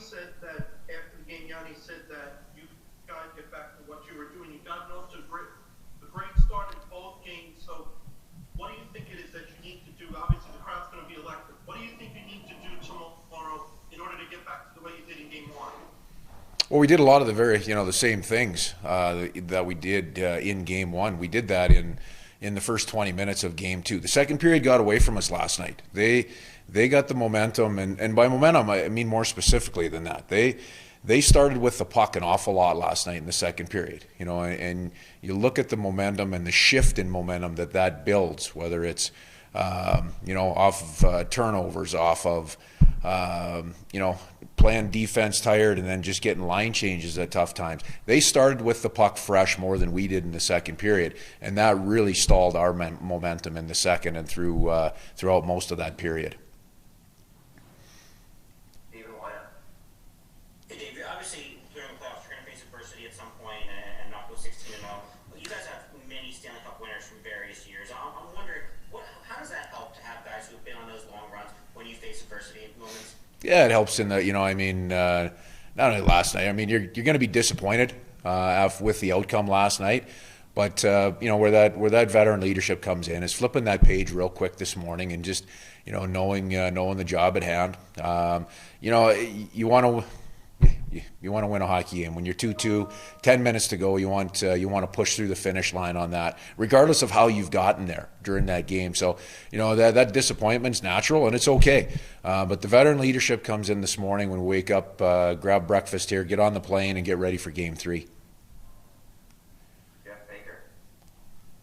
said that after the game, Yanni said that you got to get back to what you were doing. You got off to a great start in both games. So what do you think it is that you need to do? Obviously, the crowd's going to be electric. What do you think you need to do tomorrow in order to get back to the way you did in game one? Well, we did a lot of the the same things that we did in game one. We did that in the first 20 minutes of game two. The second period got away from us last night. They got the momentum, and by momentum, I mean more specifically than that. They started with the puck an awful lot last night in the second period, and you look at the momentum and the shift in momentum that builds, whether it's off of turnovers, off of playing defense tired and then just getting line changes at tough times. They started with the puck fresh more than we did in the second period, and that really stalled our momentum in the second and throughout most of that period. Obviously, during the playoffs, you're going to face adversity at some point and not go 16-0. But you guys have many Stanley Cup winners from various years. I'm wondering, how does that help to have guys who have been on those long runs when you face adversity at moments? Yeah, it helps in the, not only last night. I mean, you're going to be disappointed with the outcome last night. But where that veteran leadership comes in is flipping that page real quick this morning and just knowing the job at hand. You want to win a hockey game. When you're 2-2, 10 minutes to go, you want to push through the finish line on that, regardless of how you've gotten there during that game. So, that disappointment's natural, and it's okay. But the veteran leadership comes in this morning when we wake up, grab breakfast here, get on the plane, and get ready for Game 3.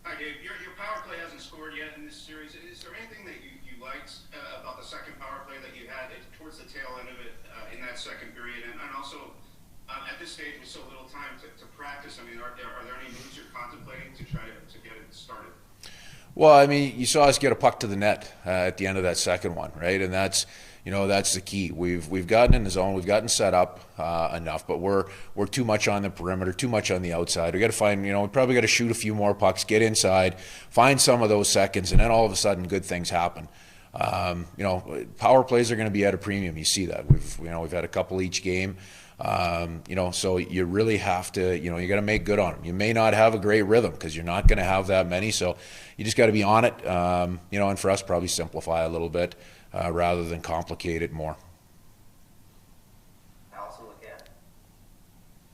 Hi, Dave. Your power play hasn't scored yet in this series. Is there anything that you liked about the second power play that you had towards the tail end of it in that second period? And also, at this stage with so little time to practice, I mean, are there any moves you're contemplating to try to get it started? Well, I mean, you saw us get a puck to the net at the end of that second one, right? And that's the key. We've gotten in the zone, we've gotten set up enough, but we're too much on the perimeter, too much on the outside. We got to find, we probably got to shoot a few more pucks, get inside, find some of those seconds, and then all of a sudden, good things happen. Power plays are going to be at a premium. You see that we've had a couple each game. So you really have to, you got to make good on them. You may not have a great rhythm because you're not going to have that many. So you just got to be on it, and for us, probably simplify a little bit rather than complicate it more.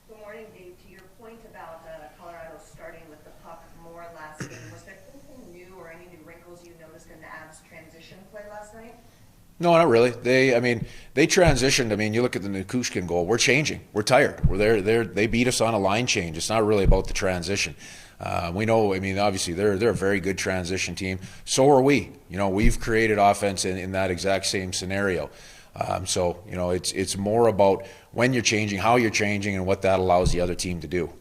Good morning, Dave. To your point about Colorado starting with the puck more last game, was there anything new or any new wrinkles you noticed in the Avs transition play last night? No, not really. They transitioned. I mean, you look at the Nikushkin goal. We're changing. We're tired. They beat us on a line change. It's not really about the transition. We know. I mean, obviously they're a very good transition team. So are we. We've created offense in that exact same scenario. It's more about when you're changing, how you're changing, and what that allows the other team to do.